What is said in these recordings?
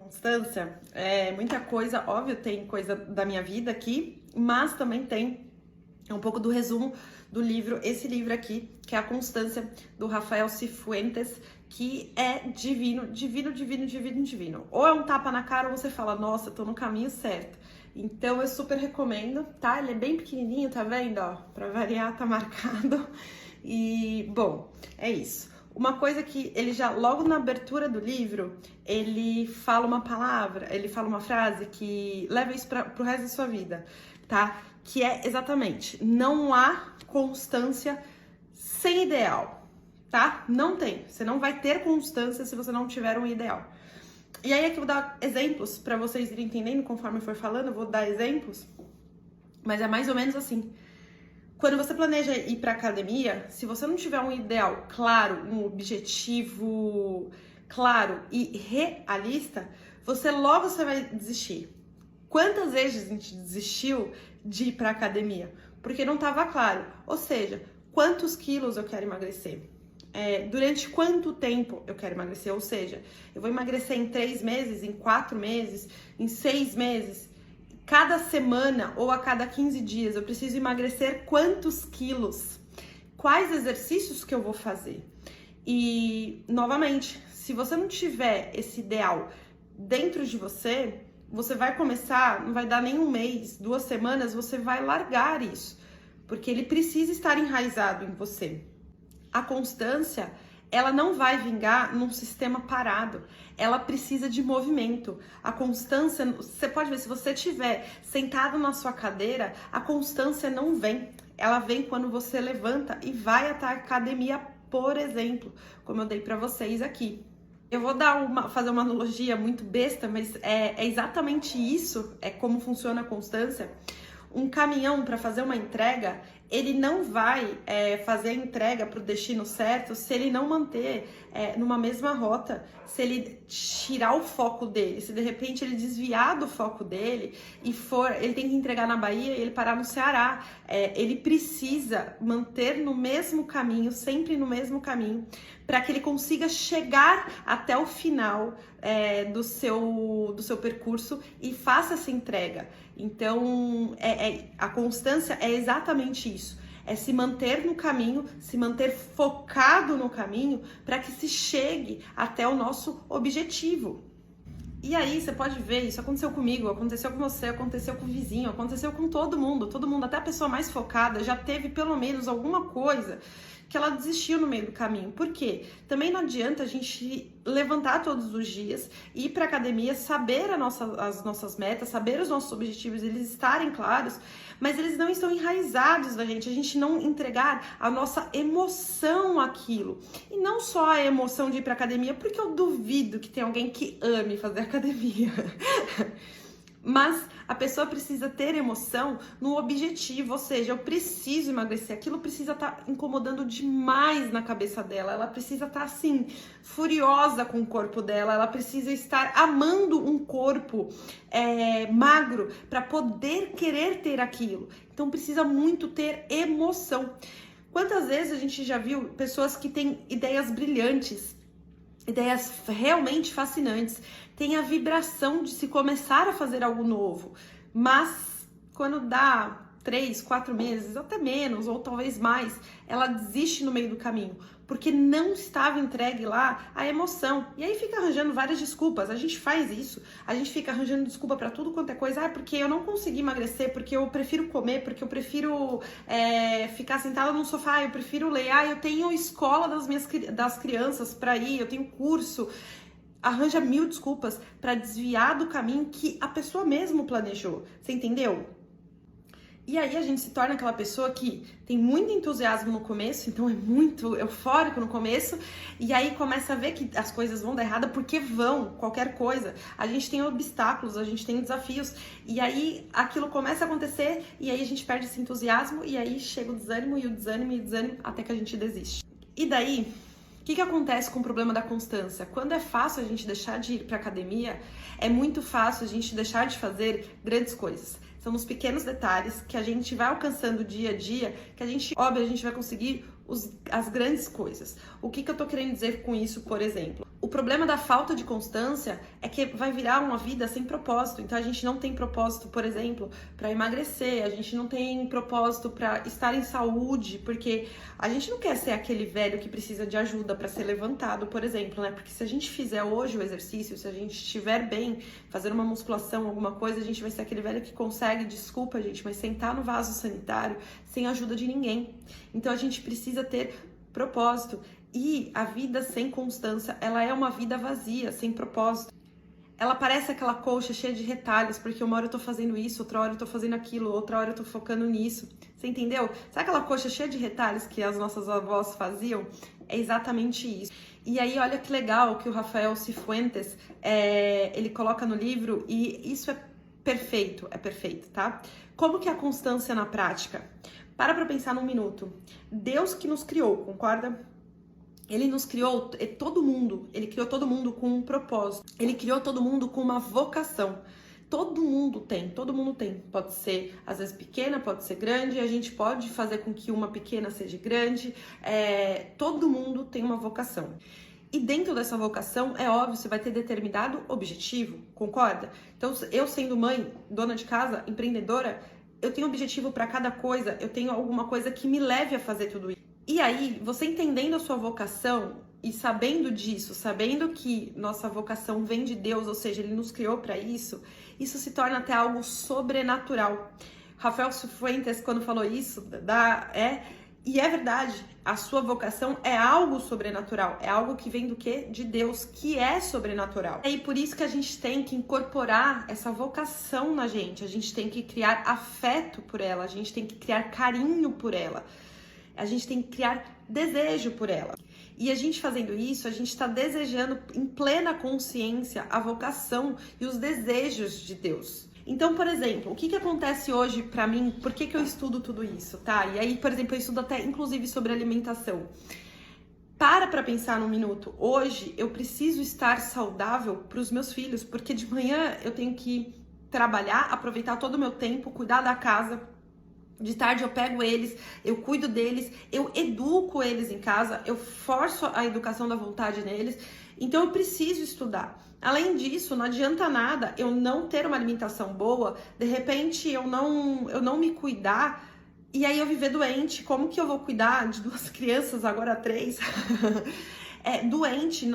constância, muita coisa, óbvio, tem coisa da minha vida aqui, mas também tem um pouco do resumo do livro, esse livro aqui, que é A Constância, do Rafael Cifuentes, que é divino, divino, divino, divino, divino. Ou é um tapa na cara ou você fala, nossa, tô no caminho certo. Então eu super recomendo, tá? Ele é bem pequenininho, tá vendo? Ó, pra variar, tá marcado. E, bom, é isso. Uma coisa que ele já, logo na abertura do livro, ele fala uma palavra, ele fala uma frase que leva isso pro resto da sua vida, tá? Que é exatamente, não há constância sem ideal, tá? Não tem. Você não vai ter constância se você não tiver um ideal. E aí aqui eu vou dar exemplos para vocês irem entendendo conforme eu for falando, eu vou dar exemplos, mas é mais ou menos assim. Quando você planeja ir para academia, se você não tiver um ideal claro, um objetivo claro e realista, você vai desistir. Quantas vezes a gente desistiu de ir para academia? Porque não estava claro. Ou seja, quantos quilos eu quero emagrecer? Durante quanto tempo eu quero emagrecer? Ou seja, eu vou emagrecer em 3 meses, em 4 meses, em 6 meses? Cada semana ou a cada 15 dias eu preciso emagrecer quantos quilos? Quais exercícios que eu vou fazer? E, novamente, se você não tiver esse ideal dentro de você, você vai começar, não vai dar nem um mês, 2 semanas, você vai largar isso, porque ele precisa estar enraizado em você. A constância, ela não vai vingar num sistema parado, ela precisa de movimento. A constância, você pode ver, se você estiver sentado na sua cadeira, a constância não vem, ela vem quando você levanta e vai até a academia, por exemplo, como eu dei para vocês aqui. Eu vou fazer uma analogia muito besta, mas é exatamente isso, é como funciona a constância. Um caminhão, para fazer uma entrega, ele não vai fazer a entrega para o destino certo se ele não manter numa mesma rota, se ele tirar o foco dele, se de repente ele desviar do foco dele e ele tem que entregar na Bahia e ele parar no Ceará. Ele precisa manter no mesmo caminho, sempre no mesmo caminho, para que ele consiga chegar até o final do seu percurso e faça essa entrega. Então, a constância é exatamente isso. É se manter no caminho, se manter focado no caminho para que se chegue até o nosso objetivo. E aí, você pode ver, isso aconteceu comigo, aconteceu com você, aconteceu com o vizinho, aconteceu com todo mundo, até a pessoa mais focada já teve pelo menos alguma coisa que ela desistiu no meio do caminho. Por quê? Também não adianta a gente levantar todos os dias, ir para academia, saber as nossas metas, saber os nossos objetivos, eles estarem claros, mas eles não estão enraizados na gente, a gente não entregar a nossa emoção àquilo. E não só a emoção de ir para academia, porque eu duvido que tenha alguém que ame fazer academia. Mas a pessoa precisa ter emoção no objetivo, ou seja, eu preciso emagrecer, aquilo precisa estar incomodando demais na cabeça dela, ela precisa estar assim, furiosa com o corpo dela, ela precisa estar amando um corpo magro para poder querer ter aquilo, então precisa muito ter emoção. Quantas vezes a gente já viu pessoas que têm ideias brilhantes, ideias realmente fascinantes, tem a vibração de se começar a fazer algo novo, mas quando dá 3, 4 meses, até menos, ou talvez mais, ela desiste no meio do caminho, porque não estava entregue lá a emoção, e aí fica arranjando várias desculpas. A gente faz isso, a gente fica arranjando desculpa para tudo quanto é coisa, porque eu não consegui emagrecer, porque eu prefiro comer, porque eu prefiro ficar sentada no sofá, eu prefiro ler, eu tenho escola das crianças para ir, eu tenho curso. Arranja 1000 desculpas para desviar do caminho que a pessoa mesmo planejou, você entendeu? E aí a gente se torna aquela pessoa que tem muito entusiasmo no começo, então é muito eufórico no começo, e aí começa a ver que as coisas vão dar errado, porque qualquer coisa. A gente tem obstáculos, a gente tem desafios, e aí aquilo começa a acontecer, e aí a gente perde esse entusiasmo, e aí chega o desânimo, e o desânimo, até que a gente desiste. E daí, o que acontece com o problema da constância? Quando é fácil a gente deixar de ir para academia, é muito fácil a gente deixar de fazer grandes coisas. São nos pequenos detalhes que a gente vai alcançando dia a dia, que a gente vai conseguir as grandes coisas. O que eu tô querendo dizer com isso, por exemplo? O problema da falta de constância é que vai virar uma vida sem propósito. Então a gente não tem propósito, por exemplo, para emagrecer, a gente não tem propósito para estar em saúde, porque a gente não quer ser aquele velho que precisa de ajuda para ser levantado, por exemplo, né? Porque se a gente fizer hoje o exercício, se a gente estiver bem, fazer uma musculação, alguma coisa, a gente vai ser aquele velho que consegue, desculpa, gente, mas sentar no vaso sanitário sem a ajuda de ninguém. Então a gente precisa ter propósito. E a vida sem constância, ela é uma vida vazia, sem propósito. Ela parece aquela colcha cheia de retalhos, porque uma hora eu tô fazendo isso, outra hora eu tô fazendo aquilo, outra hora eu tô focando nisso. Você entendeu? Sabe aquela colcha cheia de retalhos que as nossas avós faziam? É exatamente isso. E aí, olha que legal que o Rafael Cifuentes, ele coloca no livro, e isso é perfeito, tá? Como que é a constância na prática? Para pensar num minuto. Deus que nos criou, concorda? Ele nos criou, todo mundo, ele criou todo mundo com um propósito. Ele criou todo mundo com uma vocação. Todo mundo tem. Pode ser, às vezes, pequena, pode ser grande, a gente pode fazer com que uma pequena seja grande. Todo mundo tem uma vocação. E dentro dessa vocação, é óbvio, você vai ter determinado objetivo, concorda? Então, eu sendo mãe, dona de casa, empreendedora, eu tenho objetivo para cada coisa, eu tenho alguma coisa que me leve a fazer tudo isso. E aí, você entendendo a sua vocação e sabendo disso, sabendo que nossa vocação vem de Deus, ou seja, Ele nos criou para isso, isso se torna até algo sobrenatural. Rafael Cifuentes, quando falou isso, e é verdade, a sua vocação é algo sobrenatural, é algo que vem do quê? De Deus, que é sobrenatural. E por isso que a gente tem que incorporar essa vocação na gente, a gente tem que criar afeto por ela, a gente tem que criar carinho por ela. A gente tem que criar desejo por ela. E a gente fazendo isso, a gente está desejando em plena consciência a vocação e os desejos de Deus. Então, por exemplo, o que acontece hoje pra mim? Por que eu estudo tudo isso, tá? E aí, por exemplo, eu estudo até inclusive sobre alimentação. Para pensar num minuto. Hoje eu preciso estar saudável para os meus filhos, porque de manhã eu tenho que trabalhar, aproveitar todo o meu tempo, cuidar da casa. De tarde eu pego eles, eu cuido deles, eu educo eles em casa, eu forço a educação da vontade neles, então eu preciso estudar. Além disso, não adianta nada eu não ter uma alimentação boa, de repente eu não me cuidar e aí eu viver doente. Como que eu vou cuidar de 2 crianças, agora 3? Doente,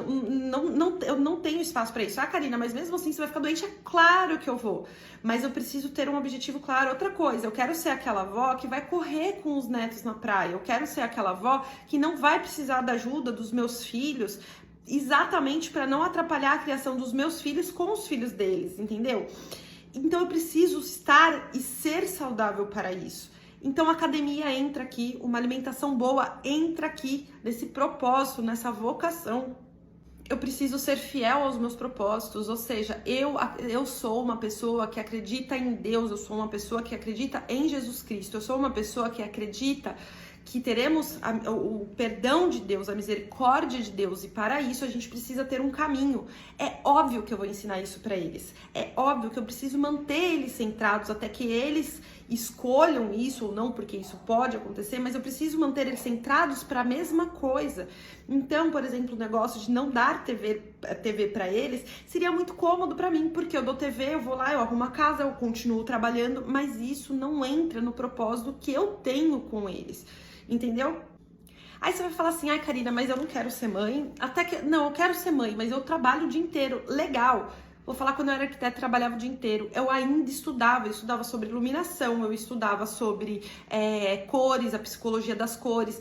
eu não tenho espaço para isso. Ah, Karina, mas mesmo assim você vai ficar doente? É claro que eu vou, mas eu preciso ter um objetivo claro. Outra coisa, eu quero ser aquela avó que vai correr com os netos na praia, eu quero ser aquela avó que não vai precisar da ajuda dos meus filhos, exatamente para não atrapalhar a criação dos meus filhos com os filhos deles, entendeu? Então eu preciso estar e ser saudável para isso. Então a academia entra aqui, uma alimentação boa entra aqui, nesse propósito, nessa vocação. Eu preciso ser fiel aos meus propósitos, ou seja, eu sou uma pessoa que acredita em Deus, eu sou uma pessoa que acredita em Jesus Cristo, eu sou uma pessoa que acredita que teremos o perdão de Deus, a misericórdia de Deus, e para isso a gente precisa ter um caminho. É óbvio que eu vou ensinar isso para eles, é óbvio que eu preciso manter eles centrados até que eles escolham isso ou não, porque isso pode acontecer, mas eu preciso manter eles centrados para a mesma coisa. Então, por exemplo, o negócio de não dar TV para eles seria muito cômodo para mim, porque eu dou TV, eu vou lá, eu arrumo a casa, eu continuo trabalhando, mas isso não entra no propósito que eu tenho com eles. Entendeu? Aí você vai falar assim, ai Karina, mas eu não quero ser mãe. Não, eu quero ser mãe, mas eu trabalho o dia inteiro. Legal. Vou falar, quando eu era arquiteta, trabalhava o dia inteiro. Eu ainda estudava, sobre iluminação, eu estudava sobre cores, a psicologia das cores.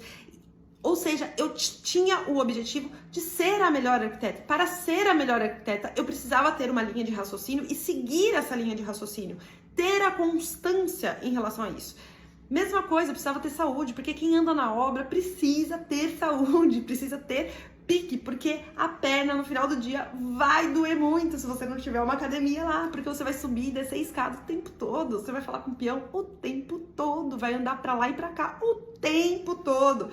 Ou seja, eu tinha o objetivo de ser a melhor arquiteta. Para ser a melhor arquiteta, eu precisava ter uma linha de raciocínio e seguir essa linha de raciocínio. Ter a constância em relação a isso. Mesma coisa, eu precisava ter saúde, porque quem anda na obra precisa ter saúde, precisa ter pique, porque a perna no final do dia vai doer muito se você não tiver uma academia lá, porque você vai subir e descer escada o tempo todo, você vai falar com o peão o tempo todo, vai andar pra lá e pra cá o tempo todo.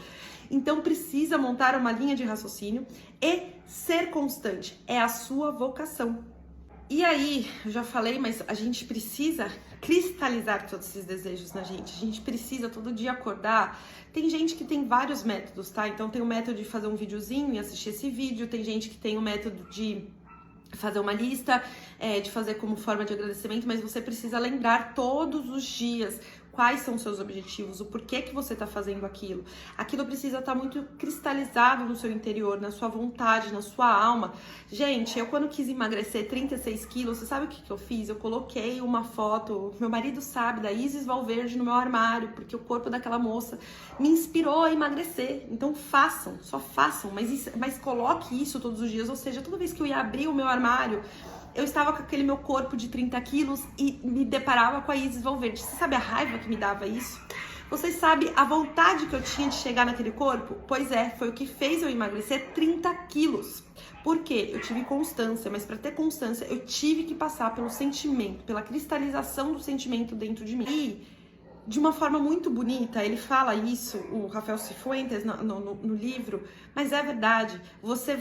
Então precisa montar uma linha de raciocínio e ser constante, é a sua vocação. E aí, eu já falei, mas a gente precisa cristalizar todos esses desejos na gente. A gente precisa todo dia acordar. Tem gente que tem vários métodos, tá? Então tem o método de fazer um videozinho e assistir esse vídeo. Tem gente que tem o método de fazer uma lista, de fazer como forma de agradecimento, mas você precisa lembrar todos os dias quais são os seus objetivos, o porquê que você está fazendo aquilo. Aquilo precisa estar muito cristalizado no seu interior, na sua vontade, na sua alma. Gente, eu quando quis emagrecer 36 quilos, você sabe o que eu fiz? Eu coloquei uma foto, meu marido sabe, da Isis Valverde no meu armário, porque o corpo daquela moça me inspirou a emagrecer. Então façam, só façam, mas coloque isso todos os dias, ou seja, toda vez que eu ia abrir o meu armário, eu estava com aquele meu corpo de 30 quilos e me deparava com a Isis Valverde. Você sabe a raiva que me dava isso? Vocês sabem a vontade que eu tinha de chegar naquele corpo? Pois é, foi o que fez eu emagrecer 30 quilos. Por quê? Eu tive constância, mas para ter constância eu tive que passar pelo sentimento, pela cristalização do sentimento dentro de mim. E, de uma forma muito bonita, ele fala isso, o Rafael Cifuentes, no livro, mas é verdade, você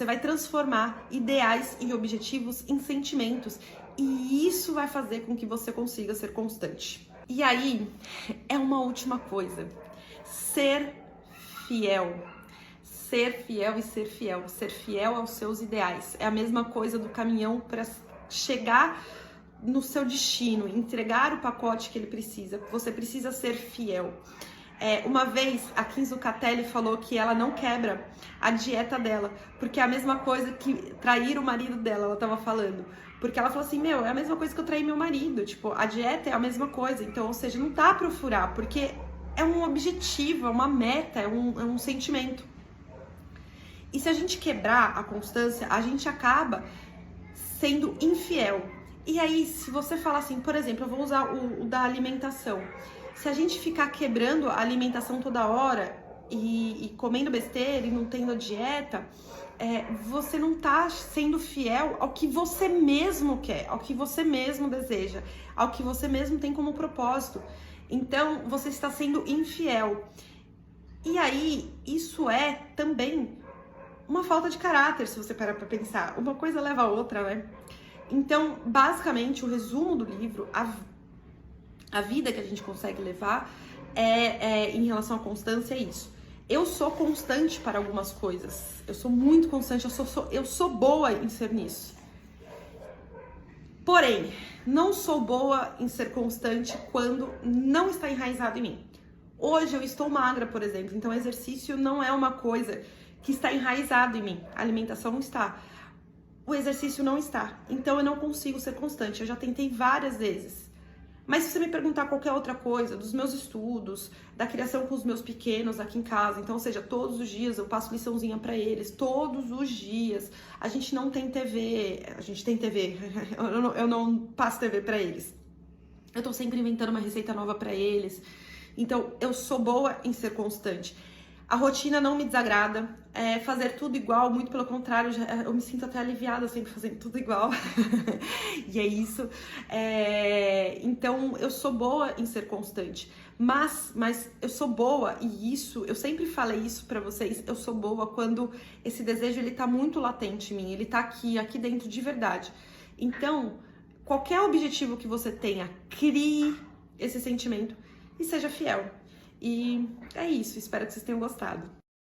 vai transformar ideais e objetivos em sentimentos. E isso vai fazer com que você consiga ser constante. E aí, é uma última coisa. Ser fiel. Ser fiel e ser fiel. Ser fiel aos seus ideais. É a mesma coisa do caminhão para chegar no seu destino, entregar o pacote que ele precisa. Você precisa ser fiel. Uma vez a Kim Zucatelli falou que ela não quebra a dieta dela, porque é a mesma coisa que trair o marido dela, ela tava falando. Porque ela falou assim, é a mesma coisa que eu trair meu marido, tipo, a dieta é a mesma coisa, então, ou seja, não dá pra furar, porque é um objetivo, é uma meta, é um sentimento. E se a gente quebrar a constância, a gente acaba sendo infiel. E aí, se você falar assim, por exemplo, eu vou usar o da alimentação. Se a gente ficar quebrando a alimentação toda hora e comendo besteira e não tendo dieta, você não tá sendo fiel ao que você mesmo quer, ao que você mesmo deseja, ao que você mesmo tem como propósito. Então, você está sendo infiel. E aí, isso é também uma falta de caráter, se você parar pra pensar. Uma coisa leva a outra, né? Então, basicamente, o resumo do livro, a vida que a gente consegue levar em relação à constância é isso. Eu sou constante para algumas coisas. Eu sou muito constante, eu sou boa em ser nisso. Porém, não sou boa em ser constante quando não está enraizado em mim. Hoje eu estou magra, por exemplo, então exercício não é uma coisa que está enraizado em mim. A alimentação não está. O exercício não está. Então eu não consigo ser constante. Eu já tentei várias vezes. Mas se você me perguntar qualquer outra coisa, dos meus estudos, da criação com os meus pequenos aqui em casa, então, ou seja, todos os dias eu passo liçãozinha pra eles, todos os dias. A gente não tem TV, a gente tem TV, eu não passo TV pra eles. Eu tô sempre inventando uma receita nova pra eles. Então, eu sou boa em ser constante. A rotina não me desagrada, fazer tudo igual, muito pelo contrário, eu me sinto até aliviada sempre fazendo tudo igual. E é isso. Então, eu sou boa em ser constante, mas eu sou boa, e isso, eu sempre falei isso pra vocês, eu sou boa quando esse desejo, ele tá muito latente em mim, ele tá aqui dentro de verdade. Então, qualquer objetivo que você tenha, crie esse sentimento e seja fiel. E é isso, espero que vocês tenham gostado.